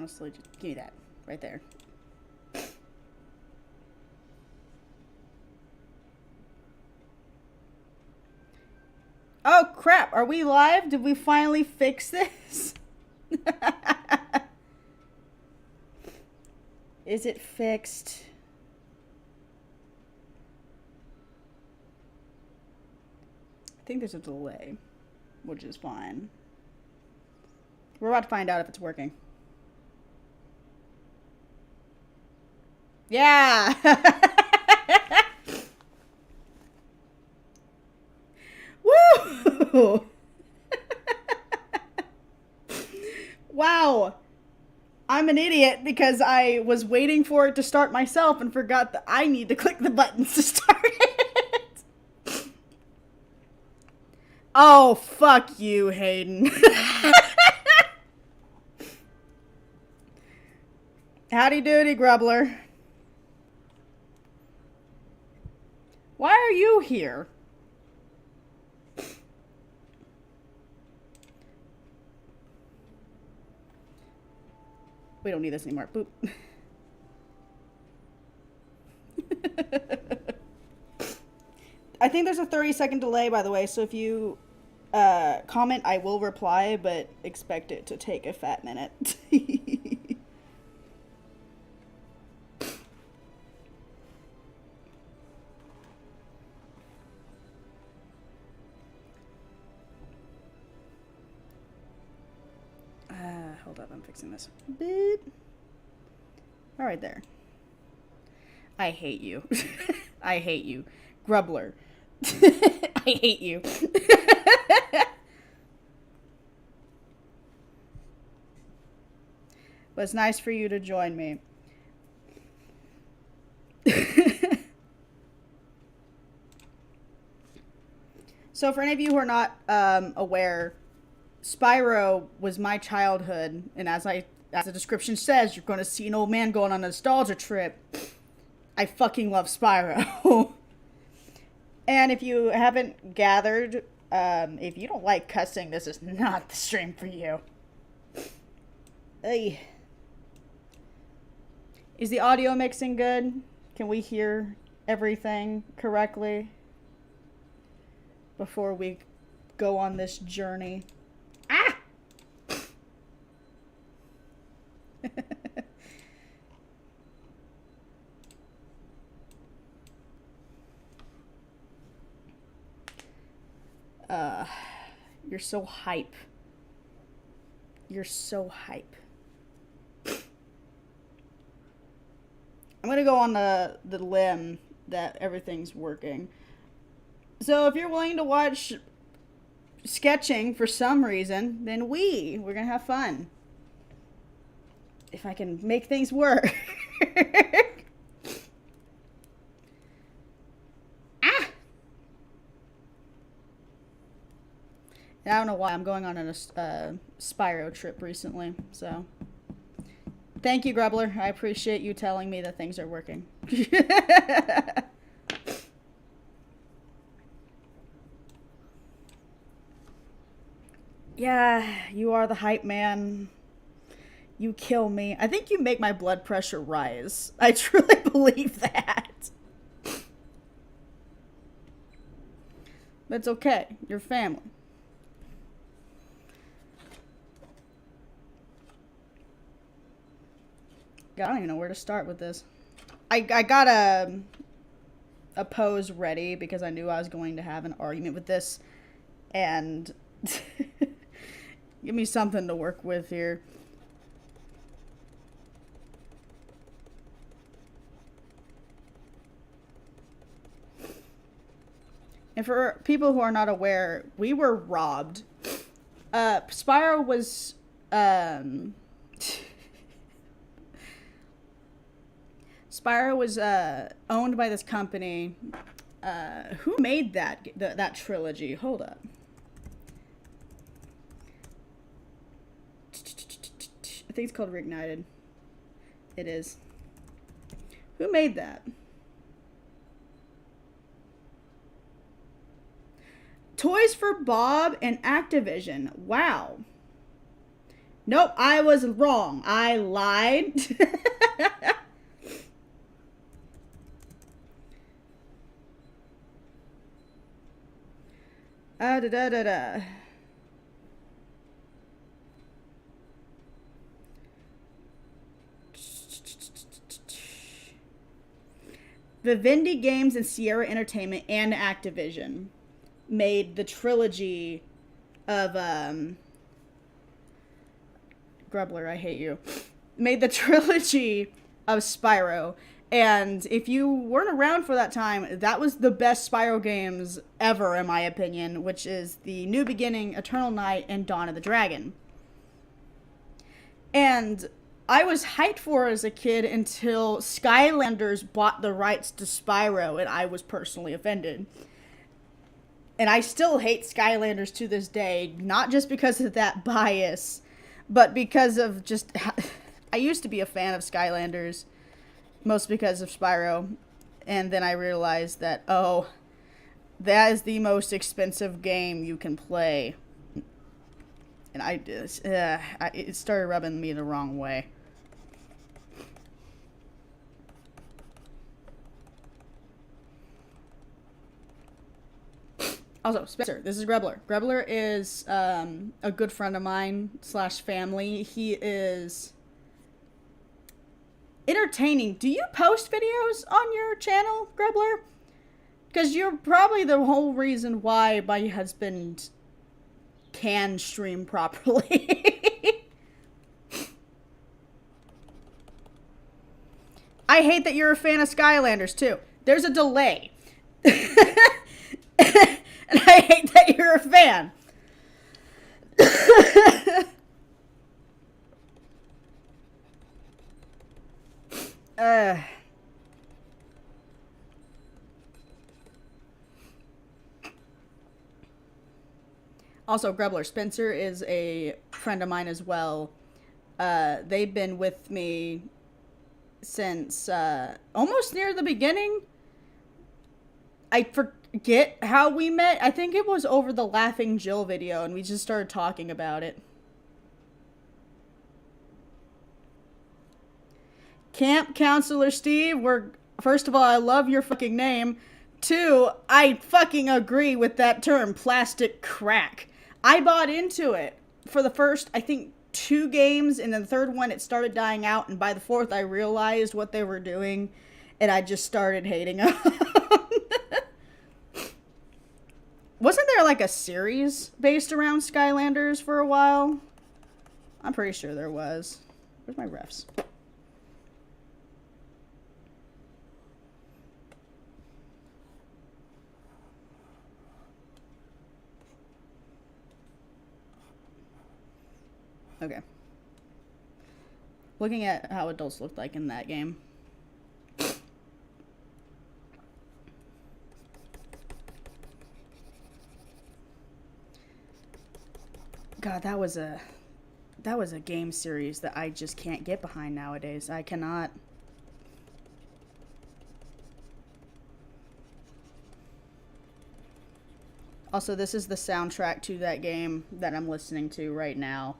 honestly, just give me that right there. Oh crap, are we live? Did we finally fix this? Is it fixed? I think there's a delay, which is fine. We're about to find out if it's working. Yeah! Woo! Wow. I'm an idiot because I was waiting for it to start myself and forgot that I need to click the buttons to start it. Oh, fuck you, Hayden. Howdy doody, Grubbler. Why are you here? We don't need this anymore. Boop. I think there's a 30-second delay, by the way, so if you comment, I will reply, but expect it to take a fat minute. Hold up, I'm fixing this. Beep. All right, there. I hate you. I hate you. Grubbler. I hate you. But it's nice for you to join me. So for any of you who are not aware, Spyro was my childhood, and as the description says, you're going to see an old man going on a nostalgia trip. I fucking love Spyro. And if you haven't gathered, if you don't like cussing, this is not the stream for you. Hey. Is the audio mixing good? Can we hear everything correctly before we go on this journey? Ah! You're so hype. You're so hype. I'm gonna go on the limb that everything's working. So if you're willing to watch sketching for some reason, then we're gonna have fun. If I can make things work. Ah! I don't know why I'm going on a Spyro trip recently, so thank you, Grubbler. I appreciate you telling me that things are working. Yeah, you are the hype man. You kill me. I think you make my blood pressure rise. I truly believe that. But it's okay. You're family. God, I don't even know where to start with this. I got a pose ready because I knew I was going to have an argument with this. And give me something to work with here. And for people who are not aware, we were robbed. Spyro was Spyro was owned by this company. Who made that trilogy? Hold up. I think it's called Reignited. It is. Who made that? Toys for Bob and Activision. Wow. Nope, I was wrong. I lied. Da da da da. Vivendi Games and Sierra Entertainment and Activision made the trilogy of Grubbler, I hate you. Made the trilogy of Spyro. And if you weren't around for that time, that was the best Spyro games ever, in my opinion, which is the New Beginning, Eternal Night, and Dawn of the Dragon. And I was hyped for it as a kid until Skylanders bought the rights to Spyro, and I was personally offended. And I still hate Skylanders to this day, not just because of that bias, but because of just... I used to be a fan of Skylanders, mostly because of Spyro, and then I realized that, oh, that is the most expensive game you can play. And it started rubbing me the wrong way. Also, Spencer, this is Grubbler. Grubbler is a good friend of mine / family. He is entertaining. Do you post videos on your channel, Grubbler? Because you're probably the whole reason why my husband can stream properly. I hate that you're a fan of Skylanders, too. There's a delay. And I hate that you're a fan. Also, Grubbler, Spencer is a friend of mine as well. They've been with me since almost near the beginning. I forget how we met. I think it was over the Laughing Jill video, and we just started talking about it. Camp Counselor Steve, first of all, I love your fucking name. 2, I fucking agree with that term, plastic crack. I bought into it for the first, I think, 2 games, and then the third one, it started dying out, and by the 4th, I realized what they were doing, and I just started hating them. Wasn't there like a series based around Skylanders for a while? I'm pretty sure there was. Where's my refs? Okay. Looking at how adults looked like in that game. God, that was a game series that I just can't get behind nowadays. I cannot. Also, this is the soundtrack to that game that I'm listening to right now.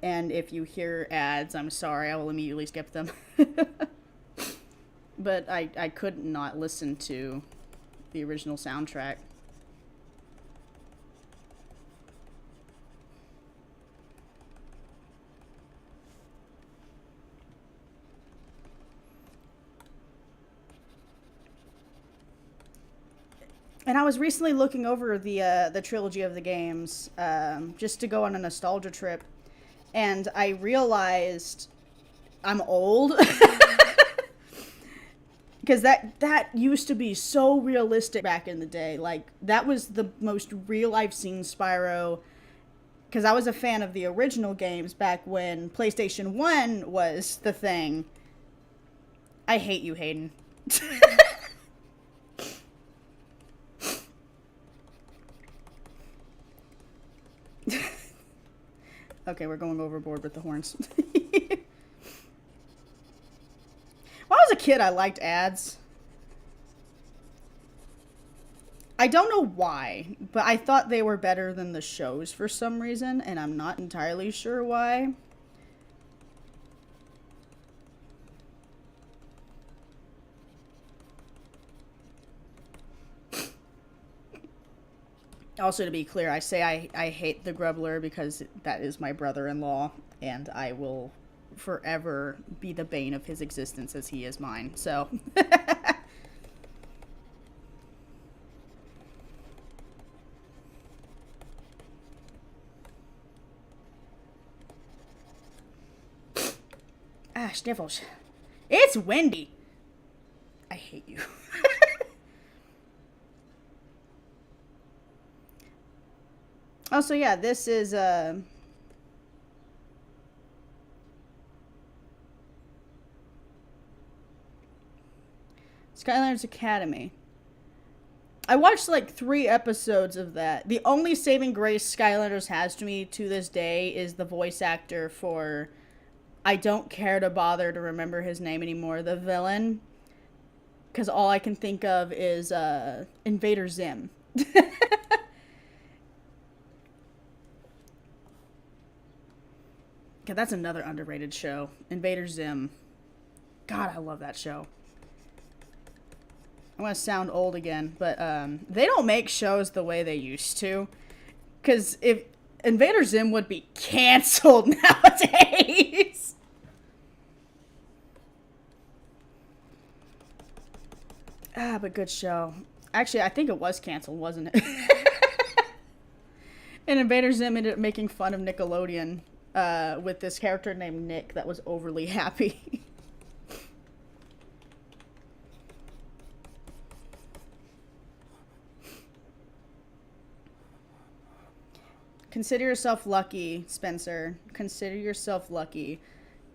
And if you hear ads, I'm sorry, I will immediately skip them. But I could not listen to the original soundtrack. And I was recently looking over the trilogy of the games, just to go on a nostalgia trip, and I realized I'm old. Because that used to be so realistic back in the day. Like, that was the most real I've seen Spyro. Because I was a fan of the original games back when PlayStation 1 was the thing. I hate you, Hayden. Okay, we're going overboard with the horns. When I was a kid, I liked ads. I don't know why, but I thought they were better than the shows for some reason, and I'm not entirely sure why. Also, to be clear, I say I hate the Grubbler because that is my brother-in-law, and I will forever be the bane of his existence as he is mine. So, ah, sniffles. It's windy. I hate you. Also, yeah, this is Skylanders Academy. I watched like 3 episodes of that. The only saving grace Skylanders has to me to this day is the voice actor for, I don't care to bother to remember his name anymore, the villain. Because all I can think of is Invader Zim. Yeah, that's another underrated show. Invader Zim. God, I love that show. I want to sound old again, but they don't make shows the way they used to. Because if Invader Zim would be canceled nowadays. Ah, but good show. Actually, I think it was canceled, wasn't it? And Invader Zim ended up making fun of Nickelodeon with this character named Nick that was overly happy. Consider yourself lucky, Spencer. Consider yourself lucky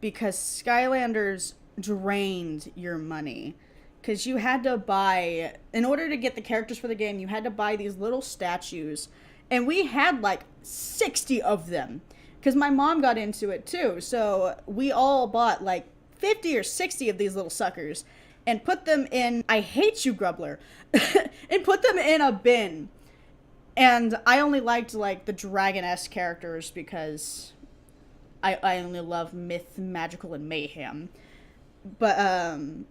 because Skylanders drained your money. Because you had to buy, in order to get the characters for the game, you had to buy these little statues. And we had like 60 of them. Because my mom got into it too. So we all bought like 50 or 60 of these little suckers. And put them in, I hate you, Grubbler. And put them in a bin. And I only liked like the Dragon-esque characters because I only love myth, magical, and mayhem. But, and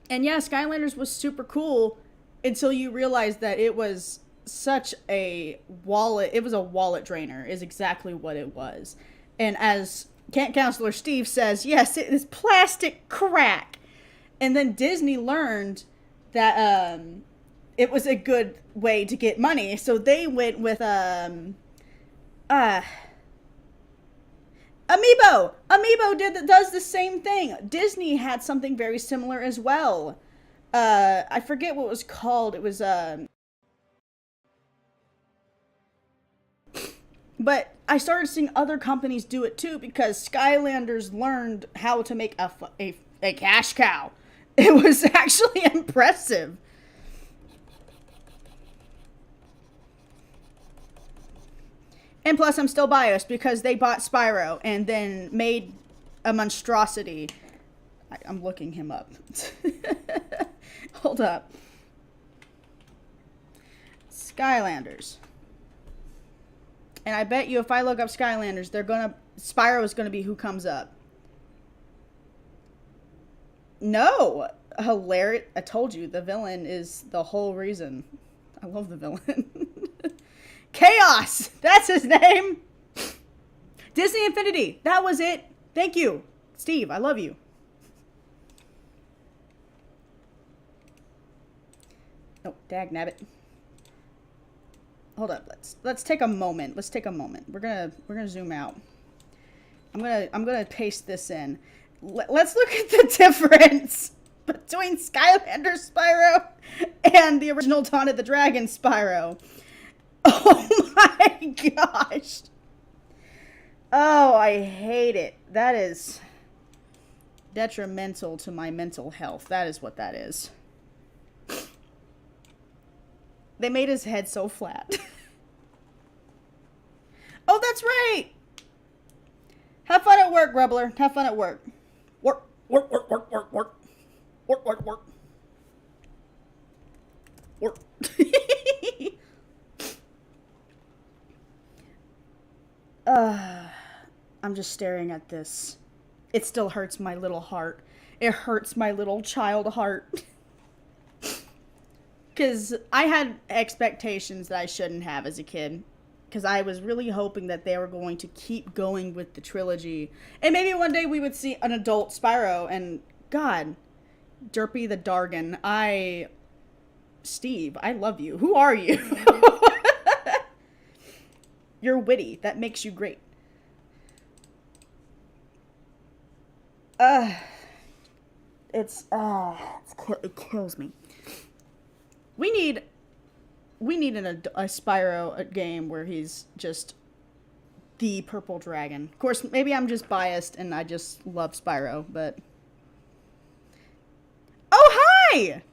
yeah, Skylanders was super cool until you realized that it was such a wallet. It was a wallet drainer is exactly what it was. And as Camp Counselor Steve says, yes, it is plastic crack. And then Disney learned that it was a good way to get money. So they went with Amiibo. Amiibo does the same thing. Disney had something very similar as well. I forget what it was called. It was but I started seeing other companies do it too because Skylanders learned how to make a cash cow. It was actually impressive. And plus, I'm still biased because they bought Spyro and then made a monstrosity. I'm looking him up. Hold up. Skylanders. And I bet you if I look up Skylanders, Spyro is gonna be who comes up. No! Hilarious. I told you, the villain is the whole reason. I love the villain. Chaos! That's his name! Disney Infinity. That was it. Thank you. Steve, I love you. Oh, dagnabbit. Hold up. Let's take a moment. Let's take a moment. We're gonna zoom out. I'm gonna paste this in. Let's look at the difference between Skylanders Spyro and the original Dawn of the Dragon Spyro. Oh my gosh. Oh, I hate it. That is detrimental to my mental health. That is what that is. They made his head so flat. Oh, that's right. Have fun at work, Grubbler. Have fun at work. Work. Or I'm just staring at this. It still hurts my little heart. It hurts my little child heart. Because I had expectations that I shouldn't have as a kid. Because I was really hoping that they were going to keep going with the trilogy. And maybe one day we would see an adult Spyro. And God, Derpy the Dargan, Steve, I love you. Who are you? You're witty. That makes you great. Uh, it kills me. We need a Spyro game where he's just the purple dragon. Of course, maybe I'm just biased and I just love Spyro, but oh hi!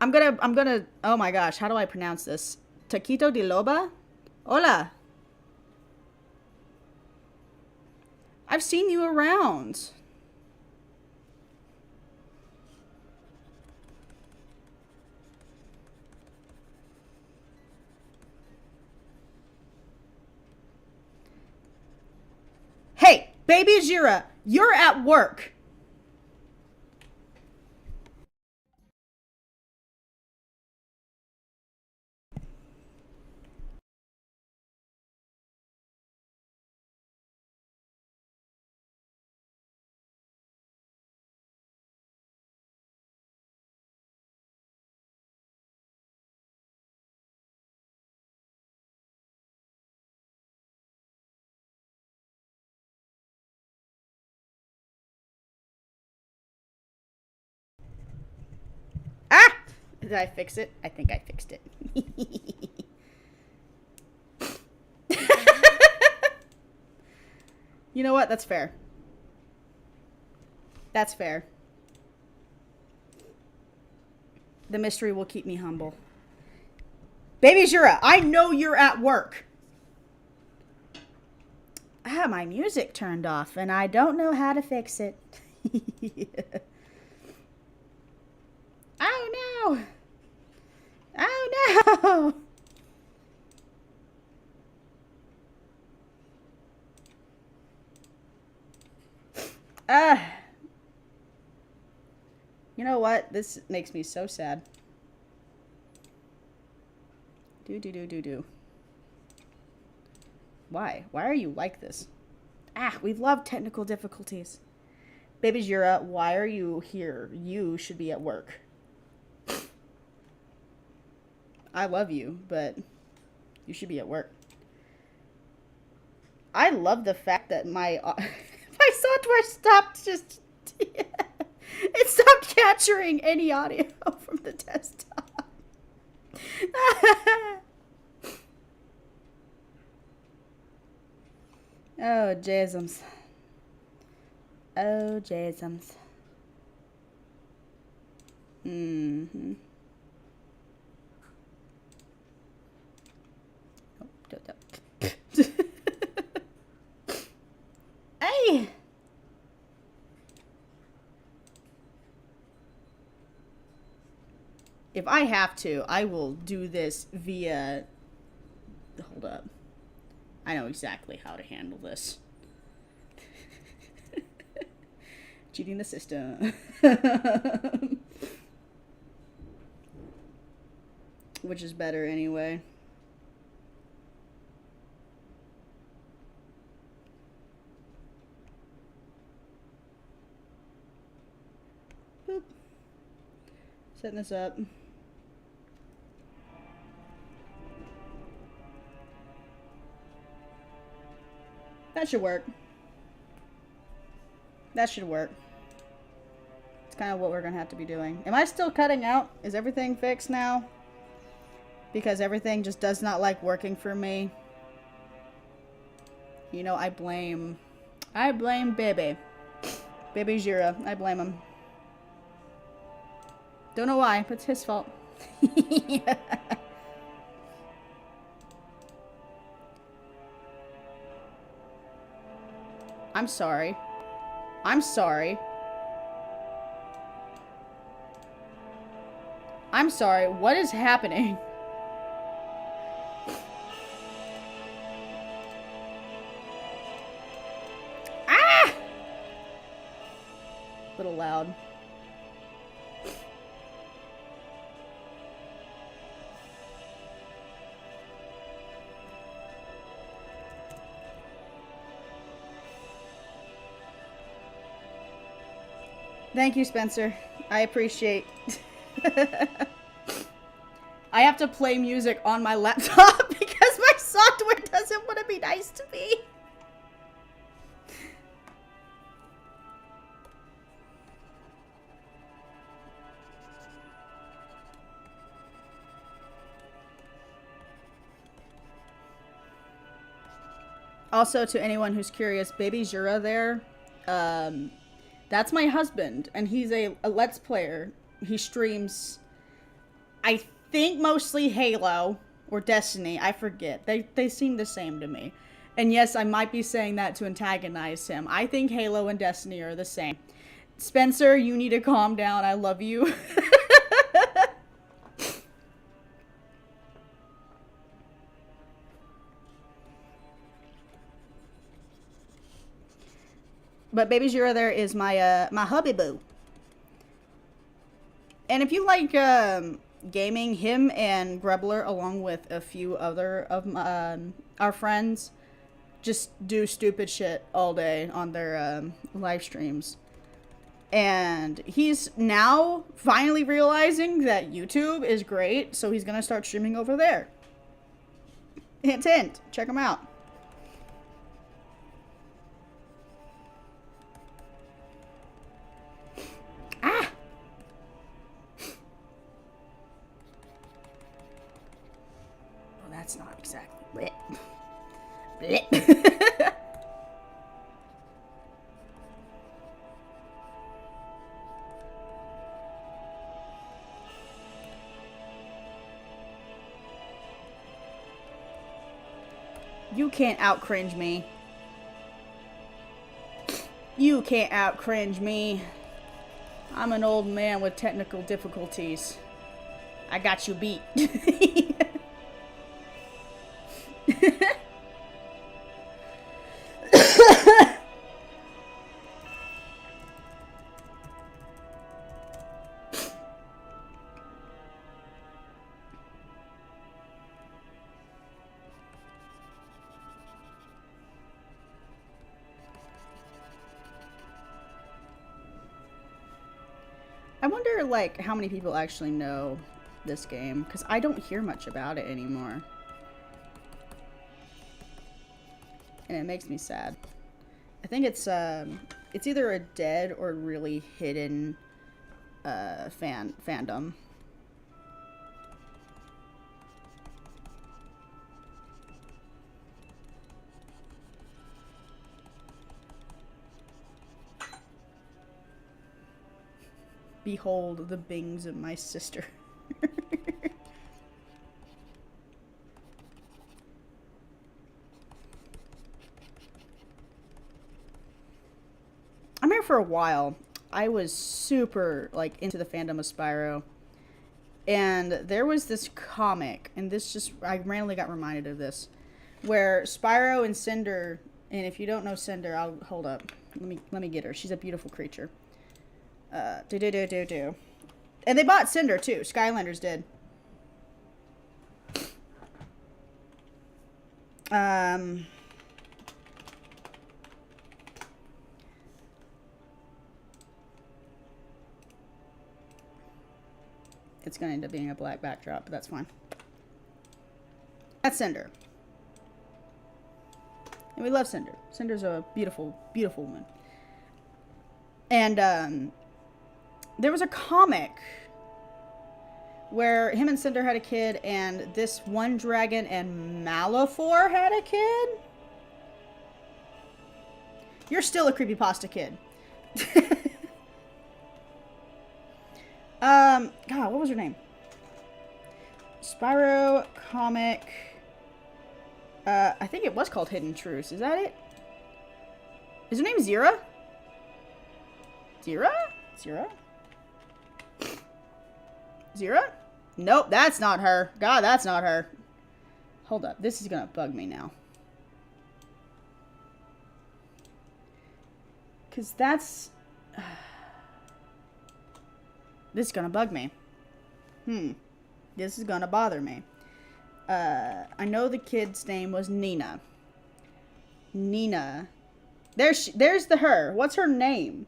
I'm gonna oh my gosh, how do I pronounce this? Taquito de Loba? Hola. I've seen you around. Hey, baby Jira, you're at work. Ah! Did I fix it? I think I fixed it. You know what? That's fair. That's fair. The mystery will keep me humble. Baby Jura, I know you're at work. Ah, my music turned off and I don't know how to fix it. Oh no! Oh no! You know what? This makes me so sad. Do. Why? Why are you like this? Ah, we love technical difficulties. Baby Jura, why are you here? You should be at work. I love you, but you should be at work. I love the fact that my software stopped just it stopped capturing any audio from the desktop. Oh, jasms. Oh, jasms. Mm-hmm. Oh, don't. Hey! If I have to, I will do this via... Hold up. I know exactly how to handle this. Cheating the system. Which is better anyway. Boop. Setting this up. That should work. That should work. It's kind of what we're going to have to be doing. Am I still cutting out? Is everything fixed now? Because everything just does not like working for me. You know, I blame Baby. Baby Jira. I blame him. Don't know why, but it's his fault. I'm sorry. I'm sorry. I'm sorry, what is happening? Ah! A little loud. Thank you, Spencer. I appreciate. I have to play music on my laptop because my software doesn't want to be nice to me. Also, to anyone who's curious, Baby Jura there, that's my husband, and he's a Let's Player. He streams, I think, mostly Halo or Destiny. I forget. They seem the same to me. And yes, I might be saying that to antagonize him. I think Halo and Destiny are the same. Spencer, you need to calm down. I love you. But Baby Jura there is my my hubby boo. And if you like gaming, him and Grebler, along with a few other of our friends, just do stupid shit all day on their live streams. And he's now finally realizing that YouTube is great, so he's gonna start streaming over there. Hint, hint. Check him out. Ah! Well, that's not exactly. Blech. Blech. You can't out cringe me. You can't out cringe me. I'm an old man with technical difficulties. I got you beat. I wonder, like, how many people actually know this game, because I don't hear much about it anymore. And it makes me sad. I think it's either a dead or really hidden fandom. Behold the bings of my sister. I'm here for a while. I was super, like, into the fandom of Spyro. And there was this comic, and this just, I randomly got reminded of this, where Spyro and Cinder, and if you don't know Cinder, I'll, hold up. Let me get her. She's a beautiful creature. And they bought Cinder too. Skylanders did. It's gonna end up being a black backdrop, but that's fine. That's Cinder. And we love Cinder. Cinder's a beautiful, beautiful woman. And there was a comic where him and Cinder had a kid, and this one dragon and Malefor had a kid. You're still a creepypasta kid. God, what was her name? Spyro comic. I think it was called Hidden Truths. Is that it? Is her name Zira? Zira? Zira? Zira? Nope, that's not her. God, that's not her. Hold up. This is gonna bug me now. Because that's... this is gonna bug me. This is gonna bother me. I know the kid's name was Nina. Nina. There's the her. What's her name?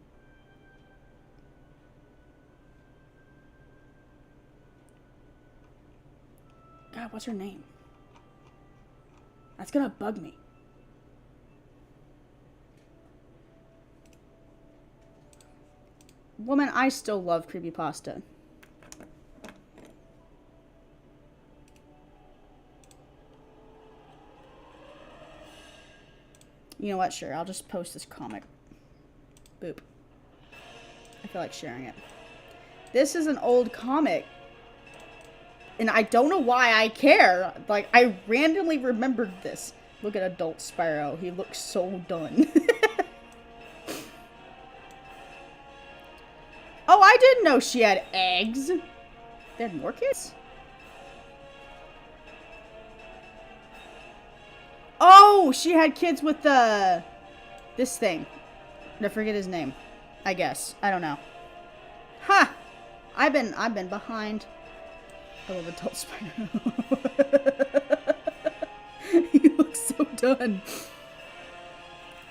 God, what's her name? That's gonna bug me. Woman, I still love creepypasta. You know what? Sure, I'll just post this comic. Boop. I feel like sharing it. This is an old comic. And I don't know why I care. Like, I randomly remembered this. Look at adult Spyro. He looks so done. Oh, I didn't know she had eggs. They had more kids? Oh, she had kids with the... this thing. I forget his name. I guess. I don't know. Ha! Huh. I've been behind. I love adult Spyro. He looks so done.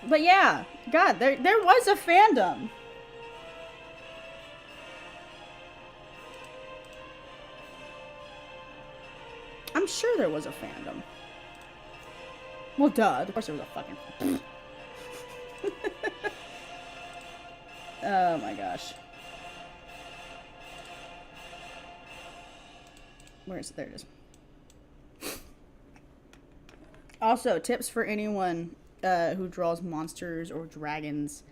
But yeah, God, there was a fandom. I'm sure there was a fandom. Well, duh. Of course there was a fucking... Oh my gosh. Where is it? There it is. Also, tips for anyone who draws monsters or dragons.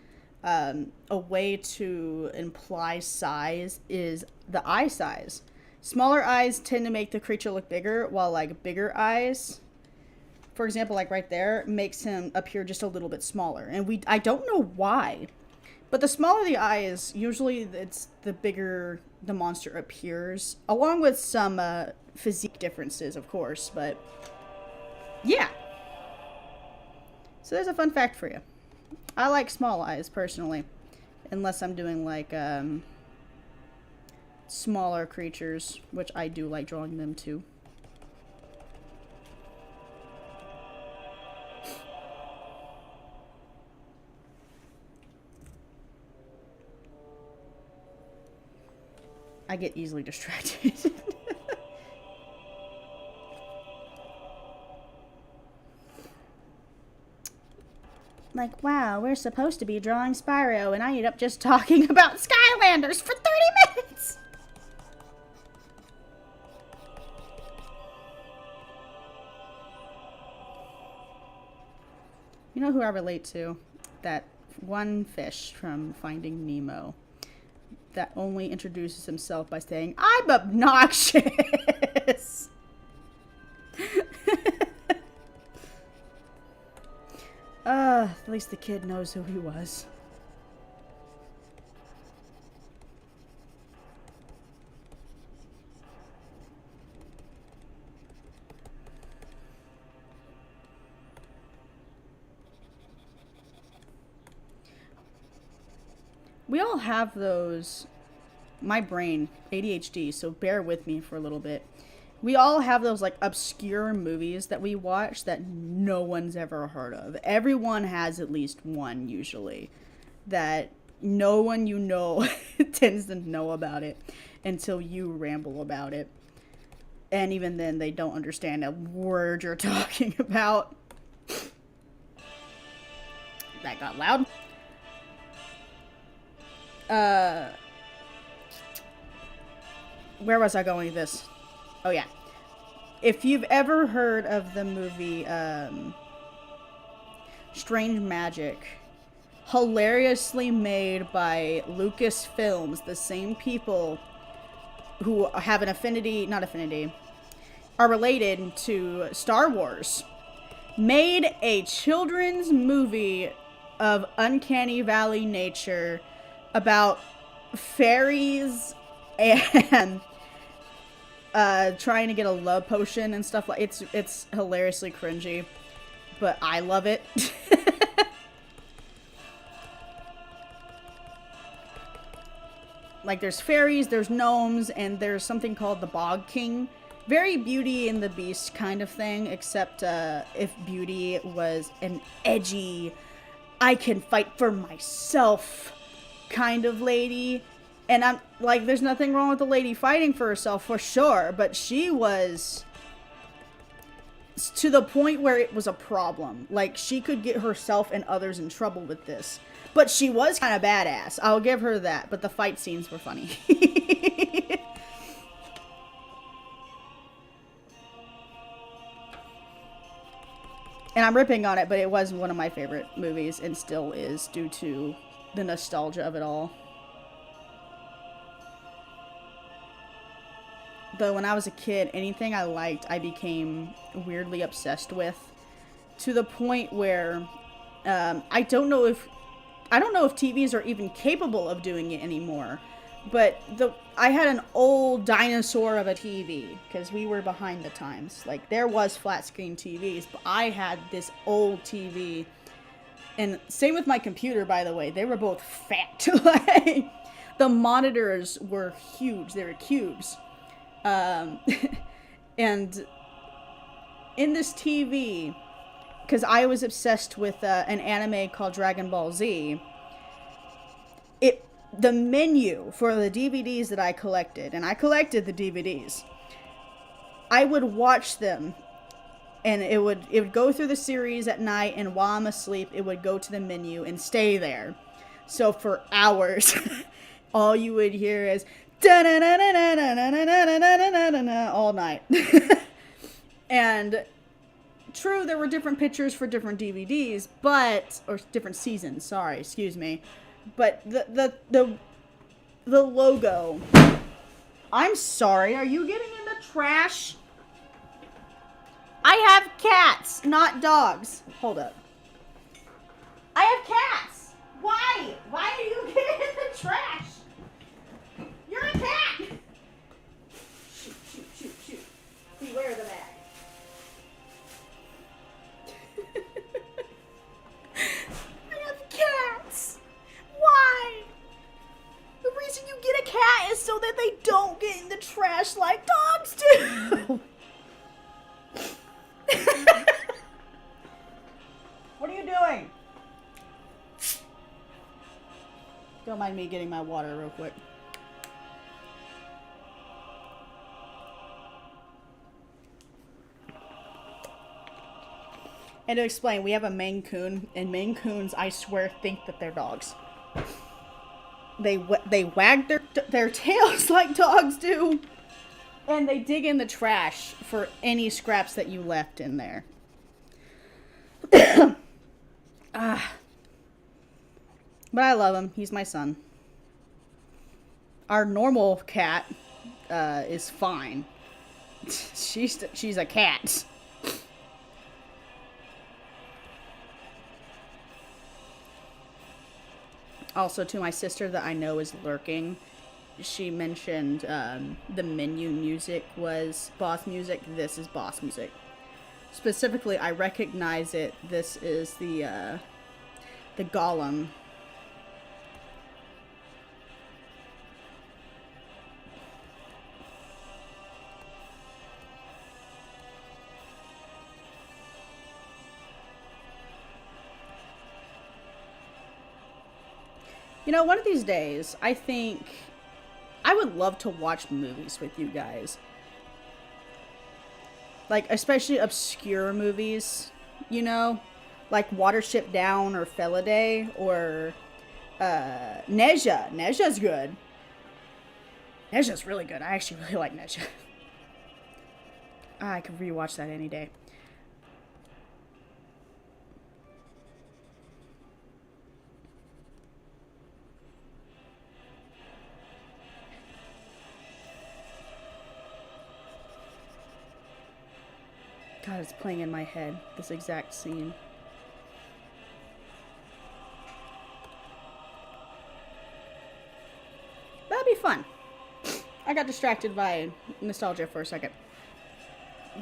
A way to imply size is the eye size. Smaller eyes tend to make the creature look bigger, while like bigger eyes, for example, like right there, makes him appear just a little bit smaller. And I don't know why, but the smaller the eye is, usually it's the bigger the monster appears, along with some physique differences, of course, but yeah. So there's a fun fact for you. I like small eyes, personally, unless I'm doing like smaller creatures, which I do like drawing them too. I get easily distracted. Like, wow, we're supposed to be drawing Spyro, and I ended up just talking about Skylanders for 30 minutes! You know who I relate to? That one fish from Finding Nemo that only introduces himself by saying, I'm obnoxious! At least the kid knows who he was. We all have those, my brain, ADHD, so bear with me for a little bit. We all have those like obscure movies that we watch that no one's ever heard of. Everyone has at least one usually that no one you know tends to know about it until you ramble about it. And even then they don't understand a word you're talking about. That got loud. Where was I going with this? Oh yeah. If you've ever heard of the movie Strange Magic, hilariously made by Lucasfilms, the same people who have an affinity, not affinity, are related to Star Wars, made a children's movie of uncanny valley nature about fairies and trying to get a love potion and stuff like it's hilariously cringy, but I love it. Like there's fairies, there's gnomes, and there's something called the Bog King. Very Beauty and the Beast kind of thing, except if Beauty was an edgy, I can fight for myself kind of lady. And I'm like, there's nothing wrong with the lady fighting for herself for sure, but she was to the point where it was a problem. Like she could get herself and others in trouble with this. But she was kind of badass. I'll give her that. But the fight scenes were funny. And I'm ripping on it, but it was one of my favorite movies and still is due to the nostalgia of it all. Though when I was a kid, anything I liked, I became weirdly obsessed with. To the point where I don't know if TVs are even capable of doing it anymore. But I had an old dinosaur of a TV because we were behind the times. Like there was flat screen TVs, but I had this old TV. And same with my computer, by the way. They were both fat. Like the monitors were huge. They were cubes. And in this TV, because I was obsessed with an anime called Dragon Ball Z, the menu for the DVDs that I collected, and I collected the DVDs, I would watch them, and it would go through the series at night, and while I'm asleep, it would go to the menu and stay there. So for hours, all you would hear is all night. And true, there were different pictures for different DVDs, or different seasons, sorry, excuse me. But the logo. I'm sorry, are you getting in the trash? I have cats, not dogs. Hold up. I have cats. Why? Why are you getting in the trash? You're a cat. Shoot. Beware the bag. I have cats. Why? The reason you get a cat is so that they don't get in the trash like dogs do. What are you doing? Don't mind me getting my water real quick. And to explain, we have a Maine Coon, and Maine Coons, I swear, think that they're dogs. They wag their tails like dogs do, and they dig in the trash for any scraps that you left in there. But I love him. He's my son. Our normal cat is fine. She's a cat. Also, to my sister that I know is lurking, she mentioned the menu music was boss music. This is boss music. Specifically, I recognize it. This is the Golem. You know, one of these days, I think I would love to watch movies with you guys. Like, especially obscure movies, you know? Like Watership Down or Feliday or Nezha. Nezha's good. Nezha's really good. I actually really like Nezha. I could rewatch that any day. God, it's playing in my head, this exact scene. That'd be fun. I got distracted by nostalgia for a second.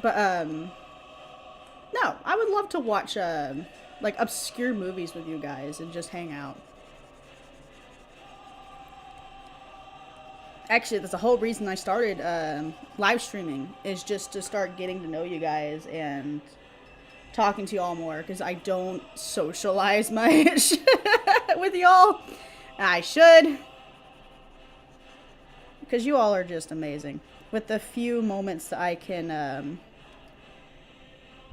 But, no, I would love to watch, like, obscure movies with you guys and just hang out. Actually, that's the whole reason I started, live streaming, is just to start getting to know you guys and talking to y'all more, because I don't socialize much with y'all. I should. Because you all are just amazing. With the few moments that I can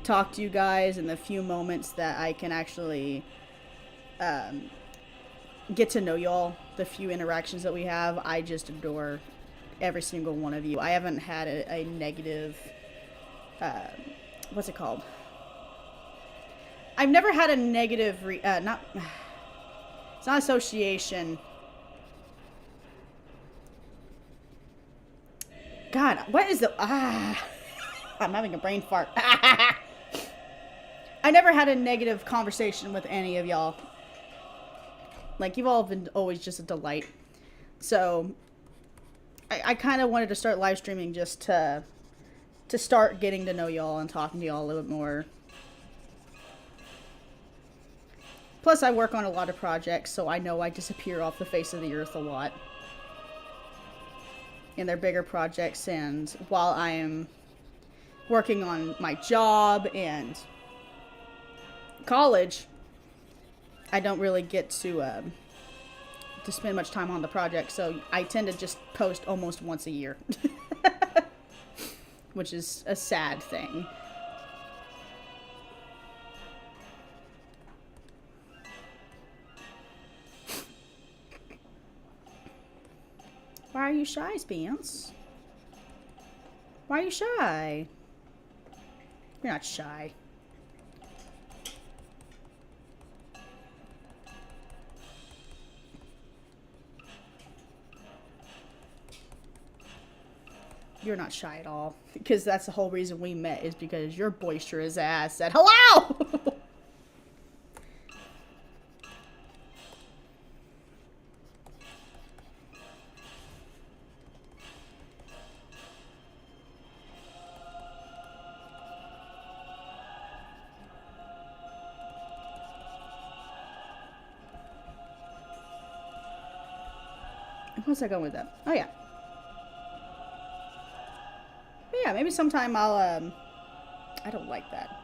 talk to you guys and the few moments that I can actually get to know y'all, the few interactions that we have, I just adore every single one of you. I haven't had a negative, what's it called? I've never had a negative, it's not association. God, what is the, I'm having a brain fart. I never had a negative conversation with any of y'all. Like, you've all been always just a delight. So, I kind of wanted to start live streaming just to start getting to know y'all and talking to y'all a little bit more. Plus, I work on a lot of projects, so I know I disappear off the face of the earth a lot. And they're bigger projects, and while I am working on my job and college, I don't really get to spend much time on the project, so I tend to just post almost once a year. Which is a sad thing. Why are you shy, Spence? Why are you shy? You're not shy. You're not shy at all. Because that's the whole reason we met, is because your boisterous ass said hello! What's I going with that? Oh yeah. But yeah, maybe sometime I'll I don't like that.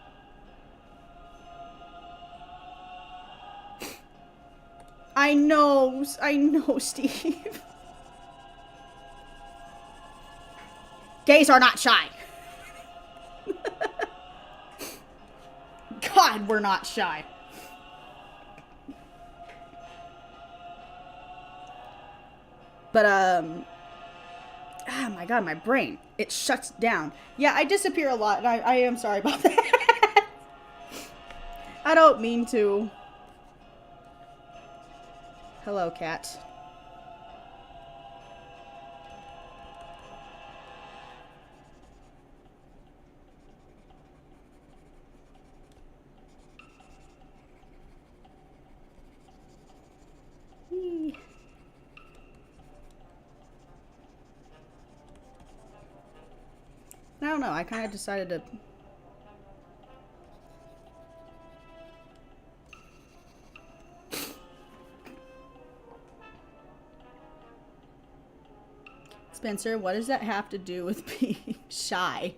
I know, Steve. Gays are not shy. God, we're not shy. But, oh my God, my brain. It shuts down. Yeah, I disappear a lot, and I am sorry about that. I don't mean to. Hello, cat. I don't know, I kind of decided to... Spencer, what does that have to do with being shy?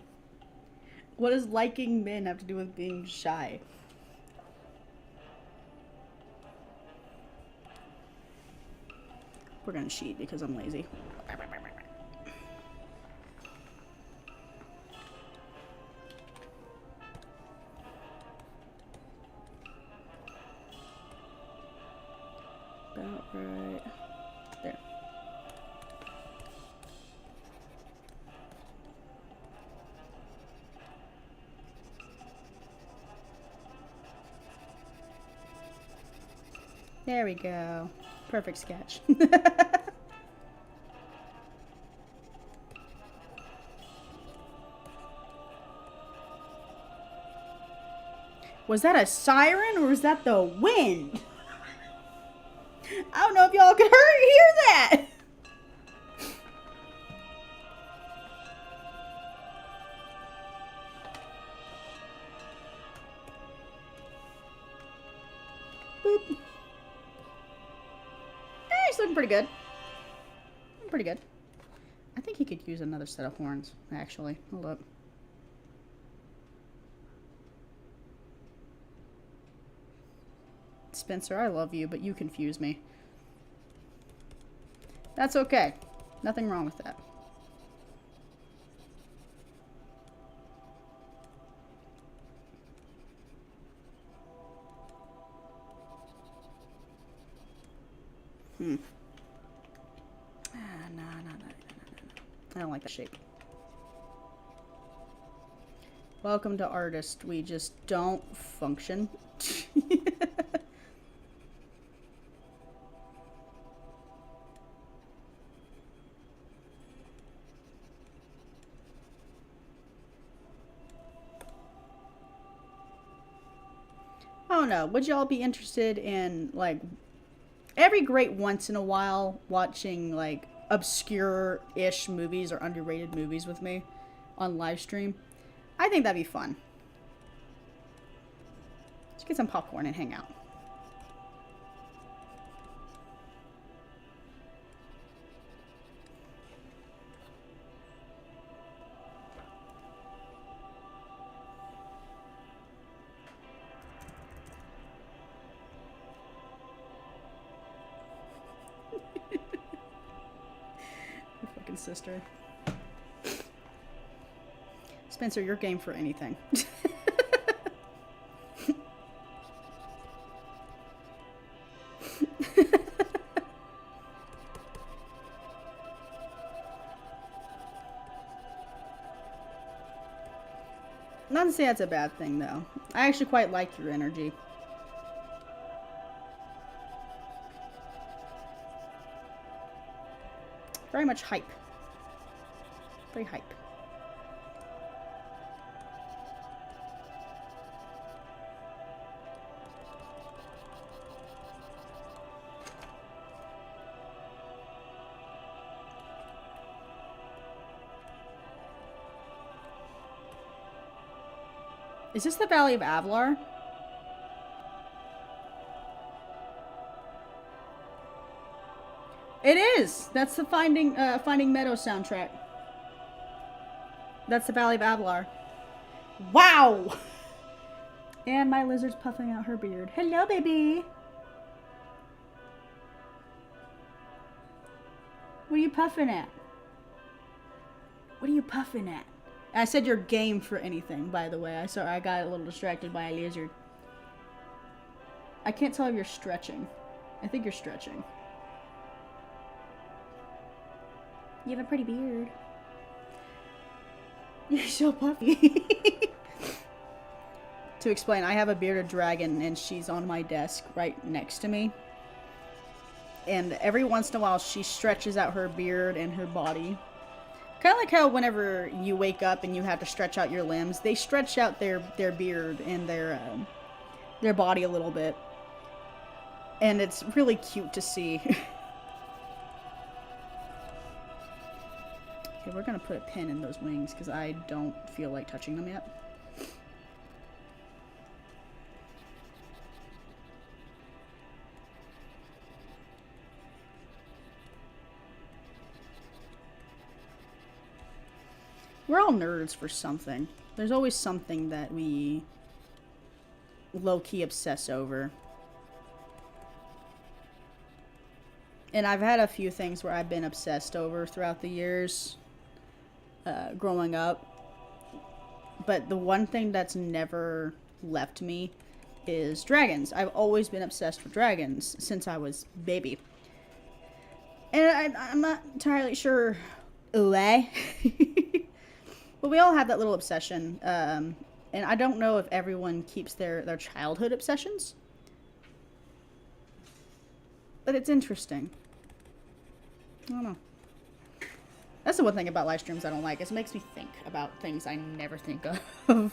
What does liking men have to do with being shy? We're gonna cheat because I'm lazy. About right there. There we go. Perfect sketch. Was that a siren or was that the wind? I don't know if y'all could hear that. I'm pretty good. I'm pretty good. I think he could use another set of horns, actually. Hold up. Spencer, I love you, but you confuse me. That's okay. Nothing wrong with that. No. I don't like that shape. Welcome to artist. We just don't function. I don't know. Would y'all be interested in, like, every great once in a while watching, like, obscure-ish movies or underrated movies with me on live stream? I think that'd be fun. Let's get some popcorn and hang out. Fucking sister. Spencer, you're game for anything. Not to say that's a bad thing, though. I actually quite like your energy. Very much hype. Very hype. Is this the Valley of Avlar? It is! That's the Finding Meadow soundtrack. That's the Valley of Avlar. Wow! And my lizard's puffing out her beard. Hello, baby! What are you puffing at? What are you puffing at? I said you're game for anything, by the way. I got a little distracted by a lizard. I can't tell if you're stretching. I think you're stretching. You have a pretty beard. You're so puffy. To explain, I have a bearded dragon and she's on my desk right next to me. And every once in a while she stretches out her beard and her body. Kind of like how whenever you wake up and you have to stretch out your limbs, they stretch out their beard and their body a little bit. And it's really cute to see. Okay, we're gonna put a pin in those wings because I don't feel like touching them yet. We're all nerds for something. There's always something that we low-key obsess over. And I've had a few things where I've been obsessed over throughout the years, growing up. But the one thing that's never left me is dragons. I've always been obsessed with dragons since I was baby. And I'm not entirely sure why. But we all have that little obsession. And I don't know if everyone keeps their childhood obsessions. But it's interesting. I don't know. That's the one thing about live streams I don't like. It makes me think about things I never think of.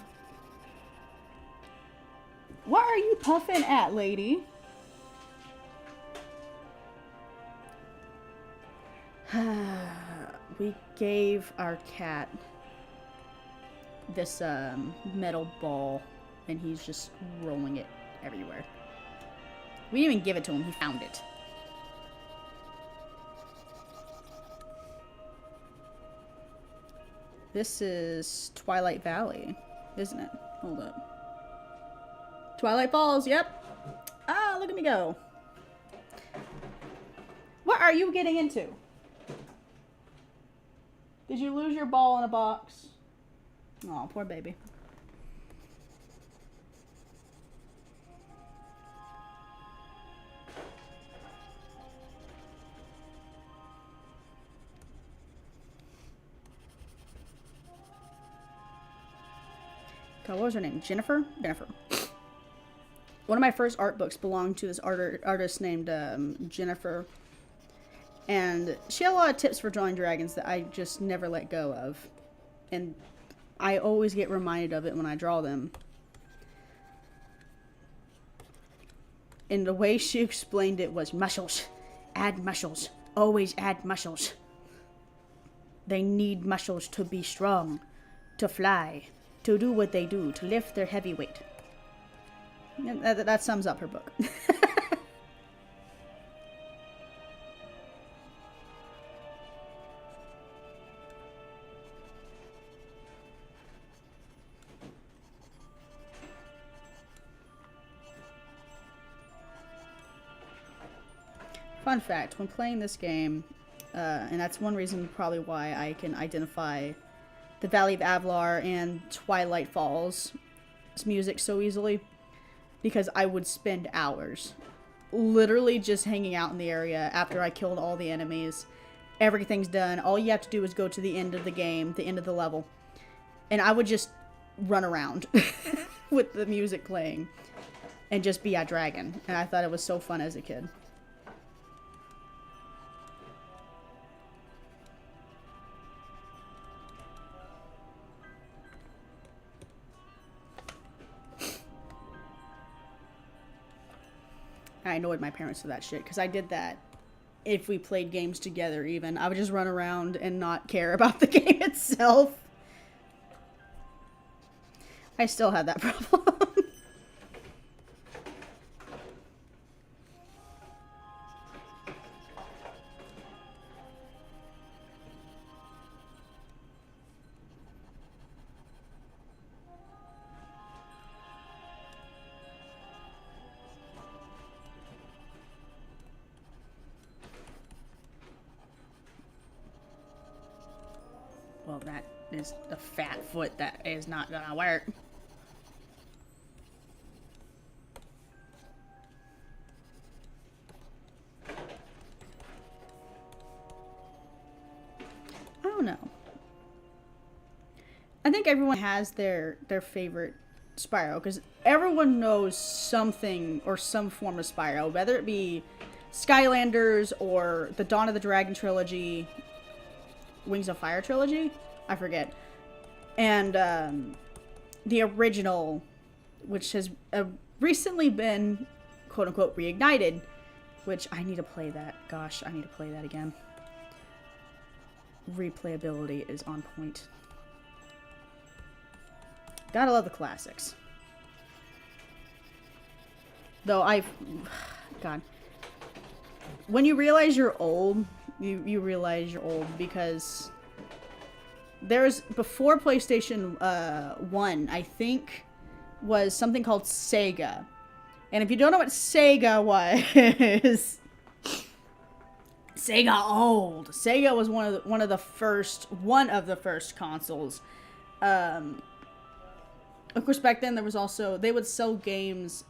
What are you puffing at, lady? We gave our cat this metal ball, and he's just rolling it everywhere. We didn't even give it to him. He found it. This is Twilight Valley, isn't it? Hold up. Twilight Falls, yep. Ah, look at me go. What are you getting into? Did you lose your ball in a box? Oh, poor baby. God, what was her name? Jennifer? Jennifer. One of my first art books belonged to this artist named Jennifer. And she had a lot of tips for drawing dragons that I just never let go of. And I always get reminded of it when I draw them. And the way she explained it was muscles. Add muscles. Always add muscles. They need muscles to be strong, to fly, to do what they do, to lift their heavy weight. That sums up her book. Fun fact, when playing this game, and that's one reason probably why I can identify the Valley of Avlar and Twilight Falls music so easily, because I would spend hours literally just hanging out in the area after I killed all the enemies. Everything's done. All you have to do is go to the end of the game, the end of the level, and I would just run around with the music playing and just be a dragon. And I thought it was so fun as a kid. I annoyed my parents with that shit, because I did that if we played games together even. I would just run around and not care about the game itself. I still had that problem. Well, that is a fat foot that is not gonna work. I don't know. I think everyone has their favorite Spyro, because everyone knows something or some form of Spyro, whether it be Skylanders or the Dawn of the Dragon trilogy, Wings of Fire trilogy, I forget, and the original, which has recently been quote-unquote reignited, which I need to play that. Gosh, I need to play that again. Replayability is on point. Gotta love the classics. Though God, when you realize you're old, you realize you're old, because there's, before PlayStation 1, I think, was something called Sega. And if you don't know what Sega was, Sega old. Sega was one of the first consoles. Of course, back then there was also, they would sell games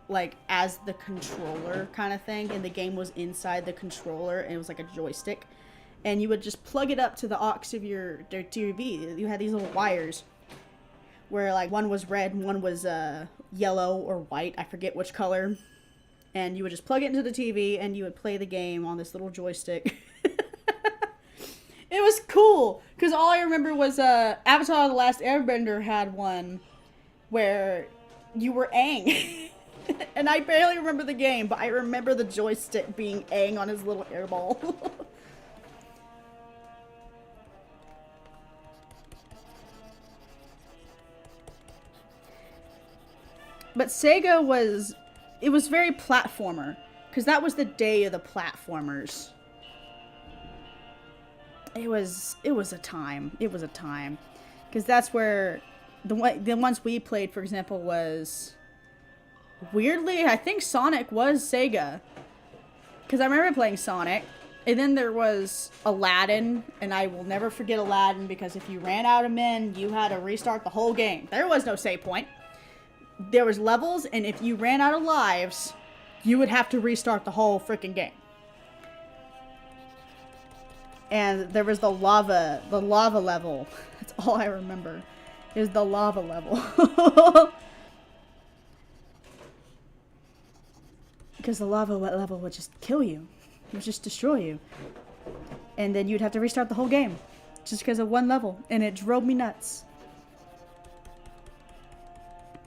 like as the controller kind of thing, and the game was inside the controller, and it was like a joystick, and you would just plug it up to the aux of your TV. You had these little wires where like one was red and one was yellow or white, I forget which color, and you would just plug it into the TV and you would play the game on this little joystick. It was cool, because all I remember was Avatar: The Last Airbender had one where you were Aang. And I barely remember the game, but I remember the joystick being Aang on his little airball. But Sega was very platformer, because that was the day of the platformers. it was a time. It was a time. Because that's where the ones we played, for example, was weirdly, I think Sonic was Sega. Because I remember playing Sonic. And then there was Aladdin, and I will never forget Aladdin because if you ran out of men, you had to restart the whole game. There was no save point. There was levels, and if you ran out of lives, you would have to restart the whole freaking game. And there was the lava level. That's all I remember. Is the lava level. Because the lava level would just kill you. It would just destroy you. And then you'd have to restart the whole game. Just because of one level. And it drove me nuts.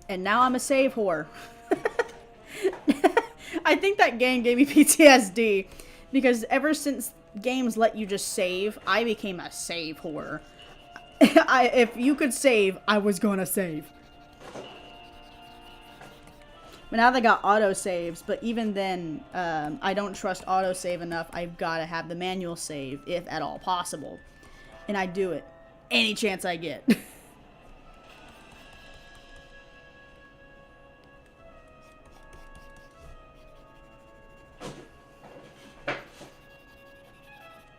And now I'm a save whore. I think that game gave me PTSD. Because ever since games let you just save, I became a save whore. If you could save, I was gonna save. But now they got autosaves, but even then, I don't trust autosave enough. I've got to have the manual save, if at all possible. And I do it any chance I get.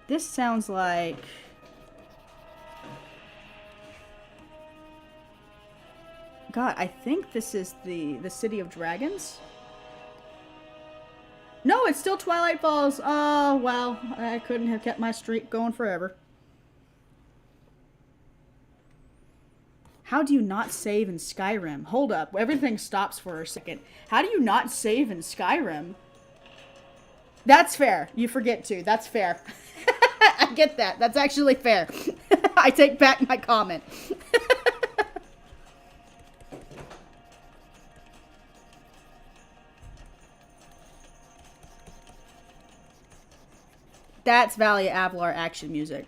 This sounds like... God, I think this is the City of Dragons. No, it's still Twilight Falls. Oh, well, I couldn't have kept my streak going forever. How do you not save in Skyrim? Hold up, everything stops for a second. How do you not save in Skyrim? That's fair. You forget to. That's fair. I get that. That's actually fair. I take back my comment. That's Valley of Avalar action music.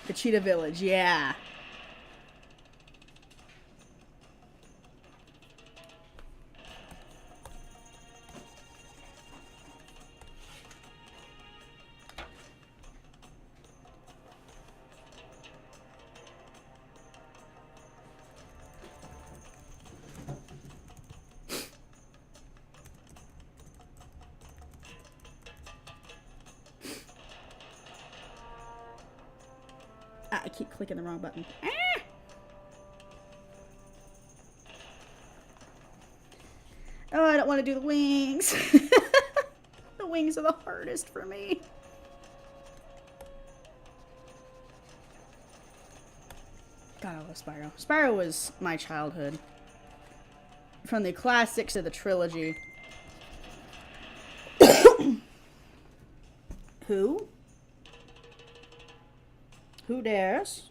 The Cheetah Village, yeah. I keep clicking the wrong button. Ah! Oh, I don't want to do the wings. The wings are the hardest for me. God, I love Spyro. Spyro was my childhood. From the classics of the trilogy. Who? Who dares?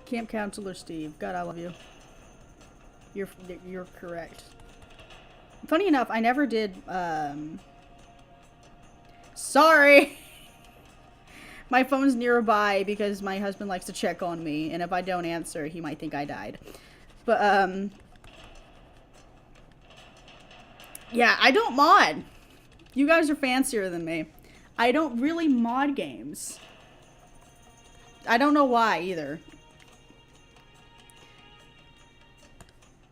Camp Counselor Steve. God, I love you. You're correct. Funny enough, I never did, Sorry! My phone's nearby because my husband likes to check on me, and if I don't answer, he might think I died. But, yeah, I don't mod. You guys are fancier than me. I don't really mod games. I don't know why, either.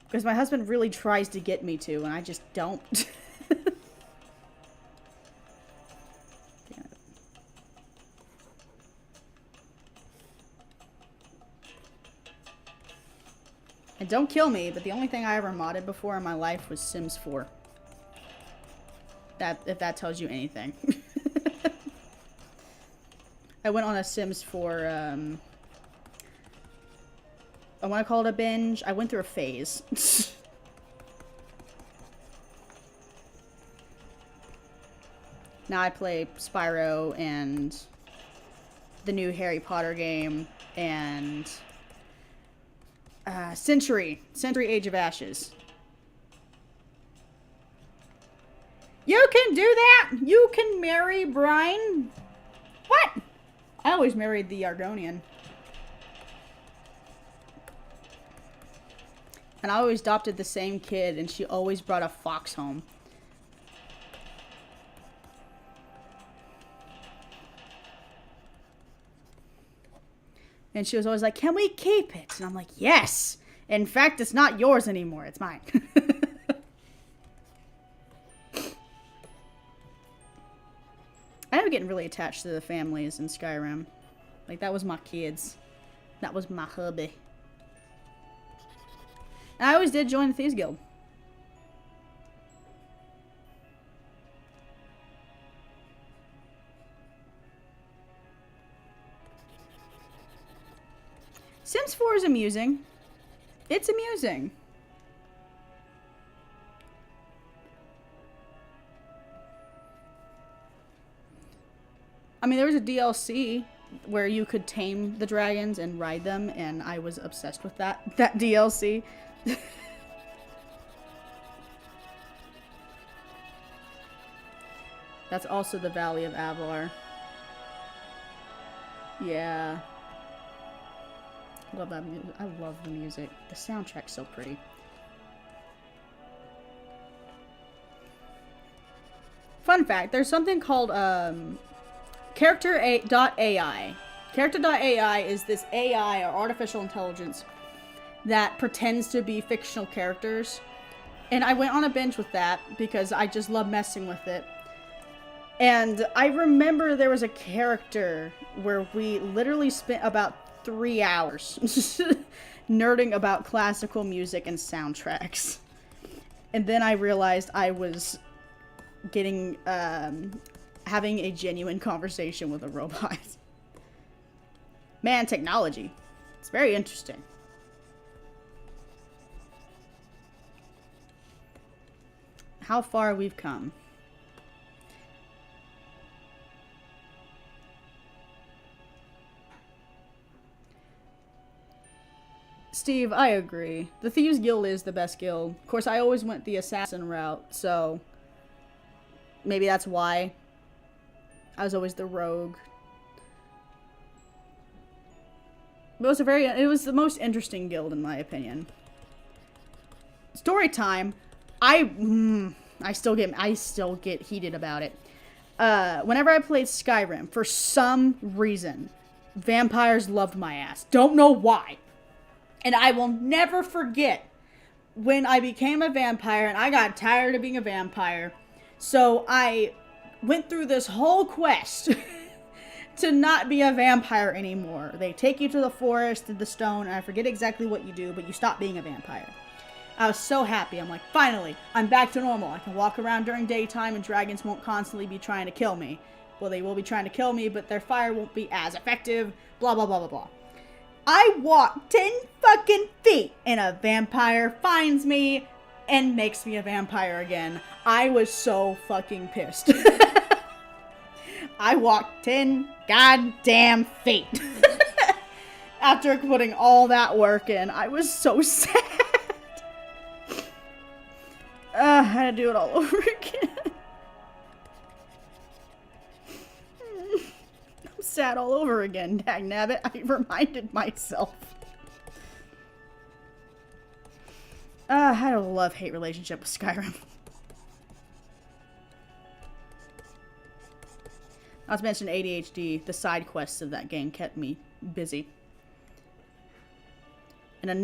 Because my husband really tries to get me to, and I just don't. And don't kill me, but the only thing I ever modded before in my life was Sims 4. If that tells you anything. I went on a Sims 4, I want to call it a binge. I went through a phase. Now I play Spyro and the new Harry Potter game and Century Age of Ashes. You can do that? You can marry Brian? What? I always married the Argonian. And I always adopted the same kid, and she always brought a fox home. And she was always like, can we keep it? And I'm like, yes. In fact, it's not yours anymore. It's mine. I ended up getting really attached to the families in Skyrim. Like, that was my kids. That was my hubby. And I always did join the Thieves Guild. Sims 4 is amusing. It's amusing. I mean, there was a DLC where you could tame the dragons and ride them, and I was obsessed with that DLC. That's also the Valley of Avar. Yeah. Love that music. I love the music. The soundtrack's so pretty. Fun fact, there's something called Character.ai. Character.ai is this AI, or artificial intelligence, that pretends to be fictional characters. And I went on a binge with that because I just love messing with it. And I remember there was a character where we literally spent about 3 hours nerding about classical music and soundtracks. And then I realized I was getting, having a genuine conversation with a robot. Man, technology. It's very interesting. How far we've come. Steve, I agree. The Thieves Guild is the best guild. Of course, I always went the assassin route, so maybe that's why. I was always the rogue. It was the most interesting guild in my opinion. Story time. I still get heated about it. Whenever I played Skyrim, for some reason, vampires loved my ass. Don't know why. And I will never forget when I became a vampire and I got tired of being a vampire. So I went through this whole quest to not be a vampire anymore. They take you to the forest, to the stone, and I forget exactly what you do, but you stop being a vampire. I was so happy. I'm like, finally, I'm back to normal. I can walk around during daytime and dragons won't constantly be trying to kill me. Well, they will be trying to kill me, but their fire won't be as effective. Blah, blah, blah, blah, blah. I walk 10 fucking feet and a vampire finds me and makes me a vampire again. I was so fucking pissed. I walked 10 goddamn feet. After putting all that work in, I was so sad. I had to do it all over again. I'm sad all over again, dagnabbit. I reminded myself. I had a love-hate relationship with Skyrim. Not to mention ADHD, the side quests of that game kept me busy. And another